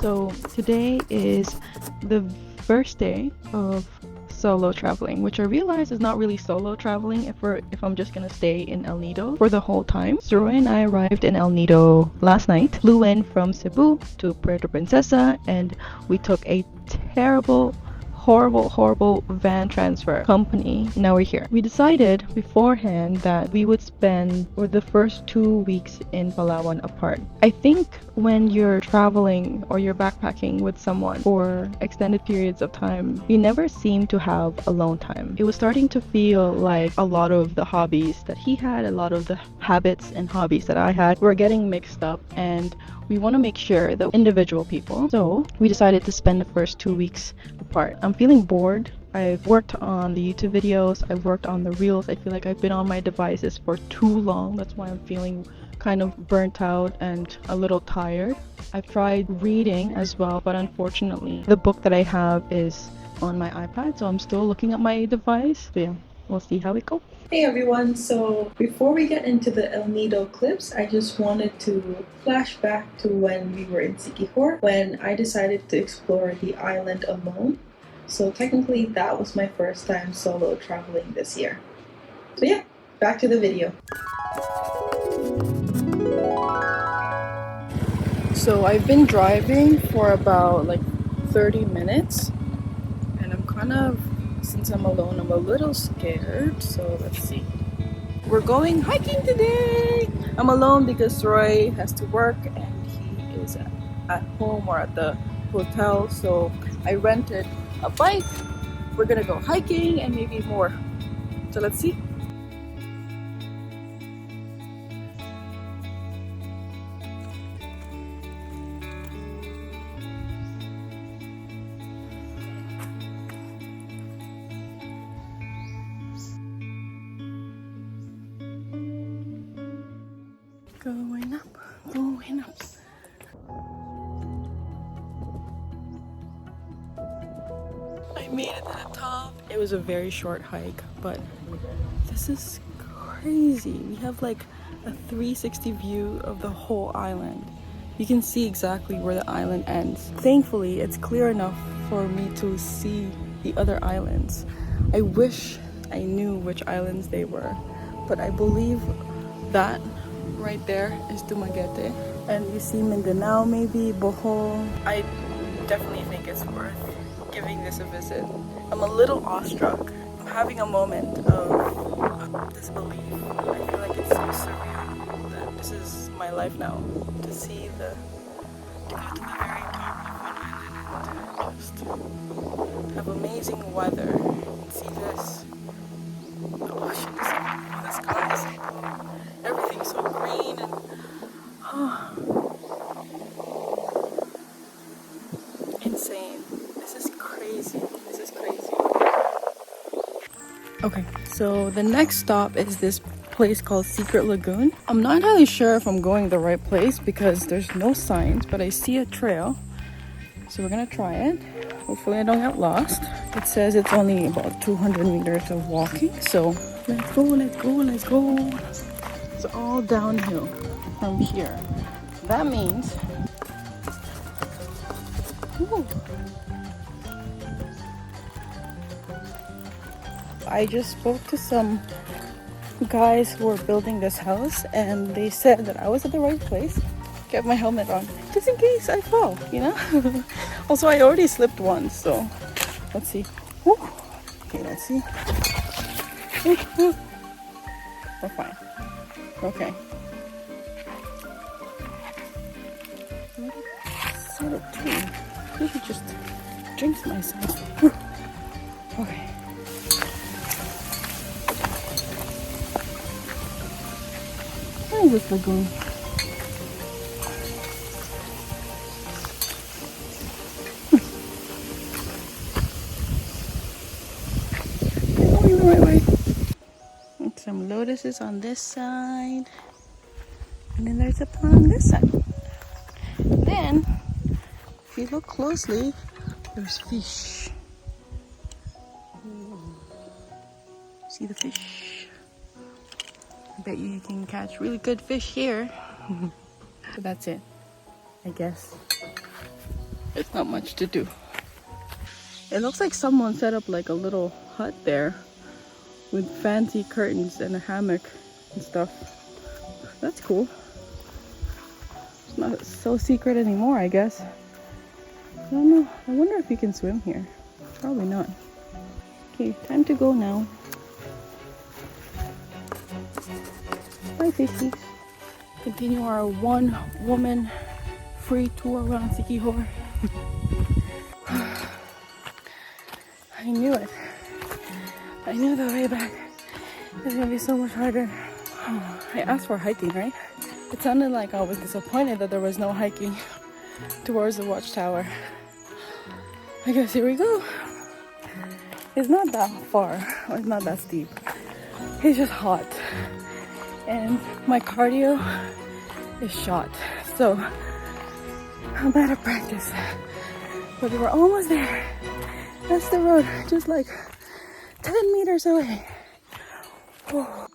So today is the first day of solo traveling, which I realize is not really solo traveling if I'm just gonna stay in El Nido for the whole time. Suroy and I arrived in El Nido last night, flew in from Cebu to Puerto Princesa, and we took a terrible, horrible van transfer company. Now we're here. We decided beforehand that we would spend for the first 2 weeks in Palawan apart. I think when you're traveling or you're backpacking with someone for extended periods of time, you never seem to have alone time. It was starting to feel like a lot of the hobbies that he had, a lot of the habits and hobbies that I had were getting mixed up, and we want to make sure that individual people. So we decided to spend the first 2 weeks apart. I'm feeling bored. I've worked on the YouTube videos, I've worked on the reels. I feel like I've been on my devices for too long. That's why I'm feeling kind of burnt out and a little tired. I've tried reading as well, but unfortunately the book that I have is on my iPad, so I'm still looking at my device. So yeah, we'll see how it goes. Hey everyone, so before we get into the El Nido clips, I just wanted to flash back to when we were in Siquijor, when I decided to explore the island alone. So technically that was my first time solo traveling this year. So yeah, back to the video. So I've been driving for about like 30 minutes, and since I'm alone, I'm a little scared. So let's see. We're going hiking today. I'm alone because Roy has to work and he is at home or at the hotel. So I rented a bike. We're gonna go hiking and maybe more. So let's see. Going up, going up. I made it to the top. It was a very short hike, but this is crazy. We have like a 360 view of the whole island. You can see exactly where the island ends. Thankfully, it's clear enough for me to see the other islands. I wish I knew which islands they were, but I believe that right there is Dumaguete, and you see Mindanao, maybe Bohol. I definitely think it's worth giving this a visit. I'm a little awestruck. I'm having a moment of disbelief. I feel like it's so surreal that this is my life now. To see to go to the very top of one island and just have amazing weather and see this. The ocean, the skies. Everything's so green and insane. This is crazy. This is crazy. Okay, so the next stop is this place called Secret Lagoon. I'm not entirely sure if I'm going the right place because there's no signs, but I see a trail. So we're gonna try it. Hopefully I don't get lost. It says it's only about 200 meters of walking. So let's go, let's go, let's go. It's all downhill from here. That means I just spoke to some guys who were building this house, and they said that I was at the right place. Kept my helmet on just in case I fall, you know. Also, I already slipped once, so let's see. Woo. Okay, let's see. We're fine. Okay. Sort of too. Maybe just jinx myself. Okay. Where is this lagoon? I'm going the right way. And some lotuses on this side. And then there's a pond on this side. Then, if you look closely, there's fish. See the fish? I bet you can catch really good fish here. So that's it, I guess. It's not much to do. It looks like someone set up like a little hut there with fancy curtains and a hammock and stuff. That's cool. It's not so secret anymore, I guess. I don't know. I wonder if you can swim here. Probably not. Okay, time to go now. Bye, fishies. Continue our one-woman free tour around Siquijor. I knew it. I knew the way back was gonna be so much harder. I asked for hiking, right? It sounded like I was disappointed that there was no hiking towards the watchtower. I guess here we go. It's not that far, or it's not that steep. It's just hot. And my cardio is shot. So I'm out of practice. But we're almost there. That's the road, just like 10 meters away. Oh.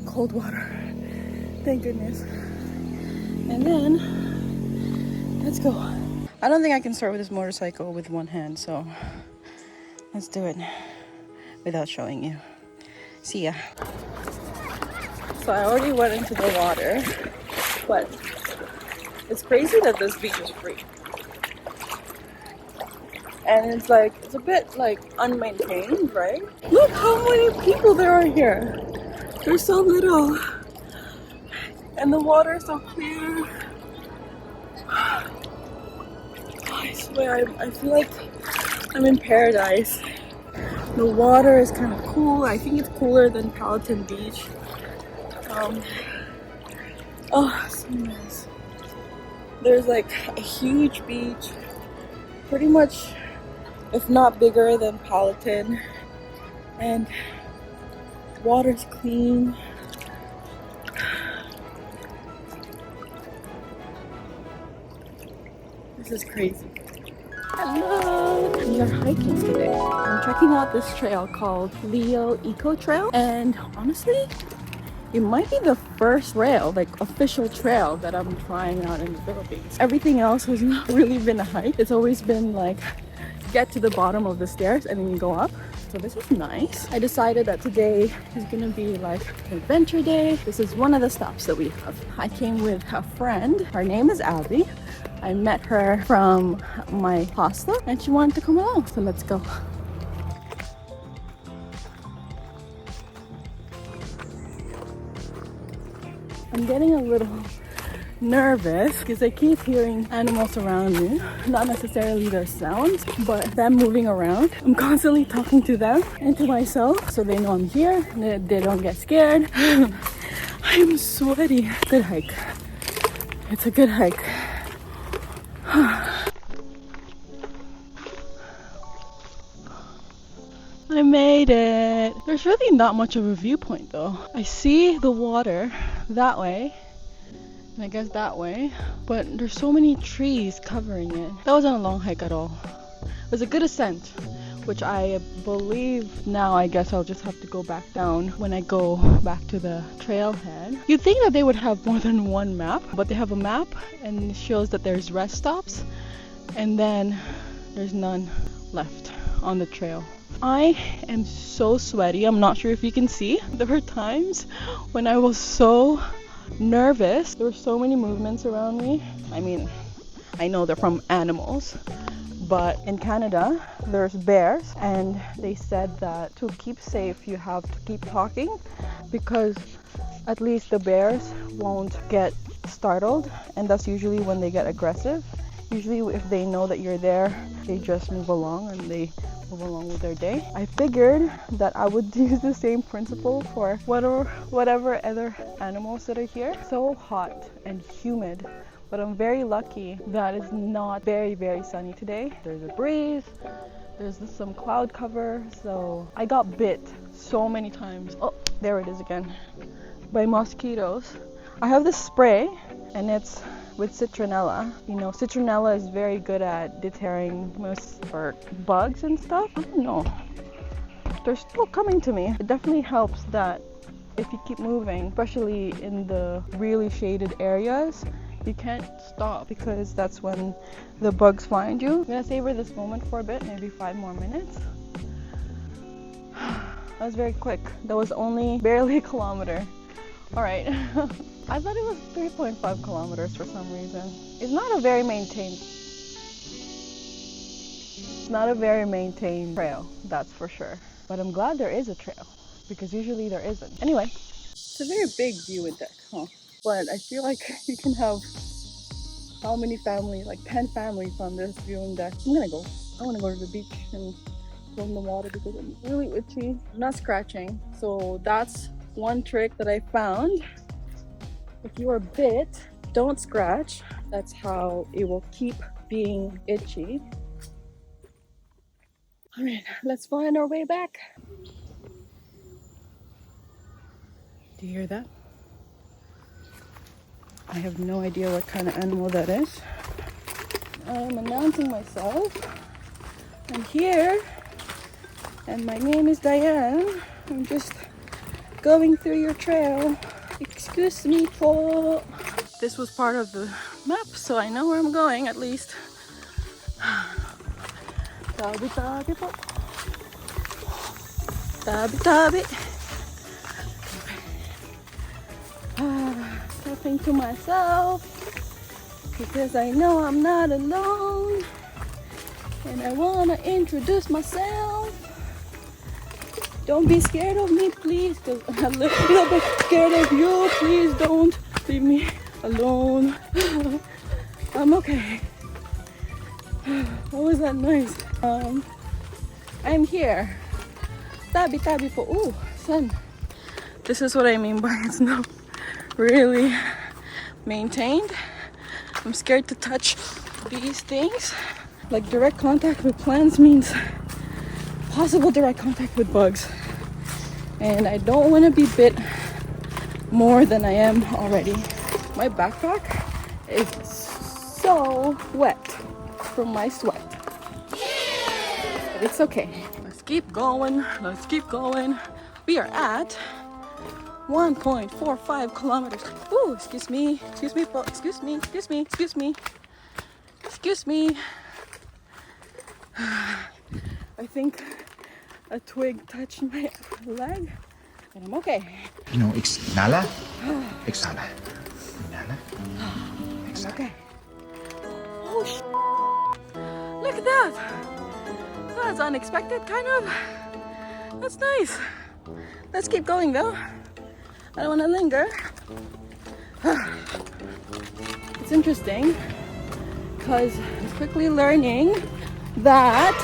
Cold water. Thank goodness. And then, let's go. I don't think I can start with this motorcycle with one hand, so let's do it without showing you. See ya. So I already went into the water, but it's crazy that this beach is free. And it's a bit like unmaintained, right? Look how many people there are here. There's so little. And the water is so clear. I swear, I feel like I'm in paradise. The water is kind of cool. I think it's cooler than Palawan Beach. Oh, so nice. There's like a huge beach, pretty much, if not bigger than Palawan, and water's clean. This is crazy. Hello! We are hiking today. I'm checking out this trail called Leo Eco Trail, and honestly, it might be the first trail, like official trail, that I'm trying out in the Philippines. Everything else has not really been a hike. It's always been like get to the bottom of the stairs and then you go up. So this is nice. I decided that today is gonna be like an adventure day. This is one of the stops that we have. I came with a friend. Her name is Abby. I met her from my hostel and she wanted to come along. So let's go. I'm getting a little nervous because I keep hearing animals around me. Not necessarily their sounds, but them moving around. I'm constantly talking to them and to myself so they know I'm here and they don't get scared. I'm sweaty. Good hike. It's a good hike. I made it. There's really not much of a viewpoint though. I see the water that way, and I guess that way, but there's so many trees covering it. That wasn't a long hike at all. It was a good ascent, which I believe now I guess I'll just have to go back down when I go back to the trailhead. You'd think that they would have more than one map, but they have a map and it shows that there's rest stops and then there's none left on the trail. I am so sweaty. I'm not sure if you can see. There were times when I was so nervous. There were so many movements around me. I mean, I know they're from animals, but in Canada there's bears, and they said that to keep safe you have to keep talking because at least the bears won't get startled, and that's usually when they get aggressive. Usually if they know that you're there, they just move along and they move along with their day. I figured that I would use the same principle for whatever other animals that are here. So hot and humid, but I'm very lucky that it's not very, very sunny today. There's a breeze, there's some cloud cover, so I got bit so many times. Oh, there it is again, by mosquitoes. I have this spray and it's with citronella. You know, citronella is very good at deterring or bugs and stuff. I don't know. They're still coming to me. It definitely helps that if you keep moving, especially in the really shaded areas, you can't stop because that's when the bugs find you. I'm gonna savor this moment for a bit, maybe 5 more minutes. That was very quick. That was only barely a kilometer. All right. I thought it was 3.5 kilometers for some reason. It's not a very maintained trail, that's for sure. But I'm glad there is a trail because usually there isn't. Anyway, it's a very big viewing deck, huh? But I feel like you can have how many families, like 10 families on this viewing deck. I'm gonna go. I wanna go to the beach and go in the water because I'm really itchy. I'm not scratching. So that's one trick that I found. If you are bit, don't scratch. That's how it will keep being itchy. All right, let's find our way back. Do you hear that? I have no idea what kind of animal that is. I am announcing myself. I'm here, and my name is Dianne. I'm just going through your trail. Excuse me po. This was part of the map, so I know where I'm going at least. Tabi tabi po. Tabi tabi. Talking to myself because I know I'm not alone, and I wanna introduce myself. Don't be scared of me, please, because I'm a little bit scared of you. Please don't leave me alone. I'm okay. What was that noise? I'm here. Tabi tabi po. Ooh, sun. This is what I mean by it's not really maintained. I'm scared to touch these things. Like direct contact with plants means possible direct contact with bugs. And I don't want to be bit more than I am already. My backpack is so wet from my sweat. But it's okay. Let's keep going. Let's keep going. We are at 1.45 kilometers. Ooh, excuse me. Excuse me. Excuse me. Excuse me. Excuse me. Excuse me. I think a twig touched my leg, and I'm okay. You know, inhala, exhala. Inhala, I'm exhala. okay. Oh, look at that. That's unexpected, kind of. That's nice. Let's keep going, though. I don't want to linger. It's interesting because I'm quickly learning that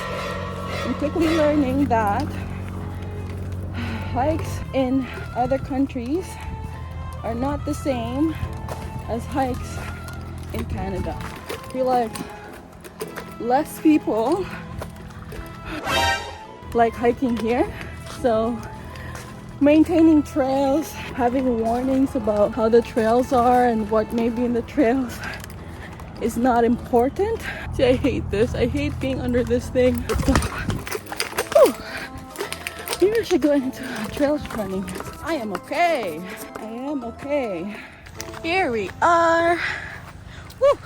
hikes in other countries are not the same as hikes in Canada. I feel like less people like hiking here, so maintaining trails, having warnings about how the trails are and what may be in the trails is not important. See, I hate this. I hate being under this thing. Maybe I should go into trails running. I am okay. I am okay. Here we are. Woo.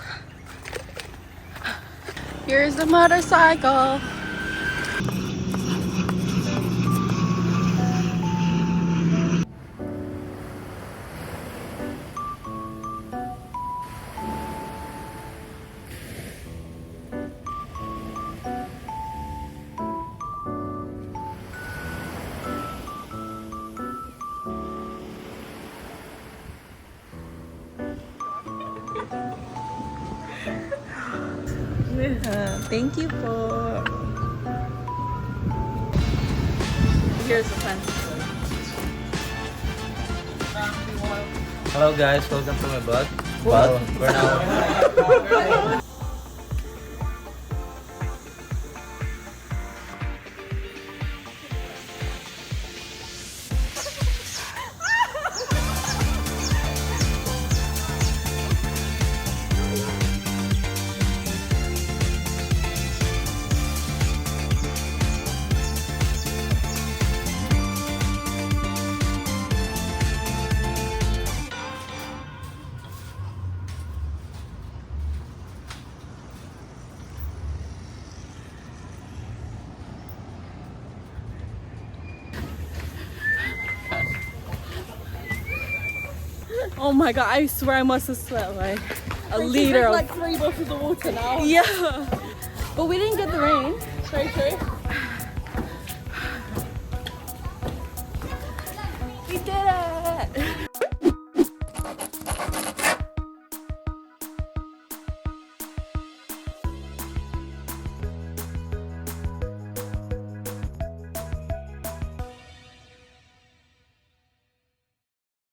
Here's the motorcycle. Thank you po. Here's the fence. Hello guys, welcome to my vlog. Well, we're now Oh my god, I swear I must have sweat like a liter. Like 3 bottles of water now. Yeah. But we didn't get the rain. Very true.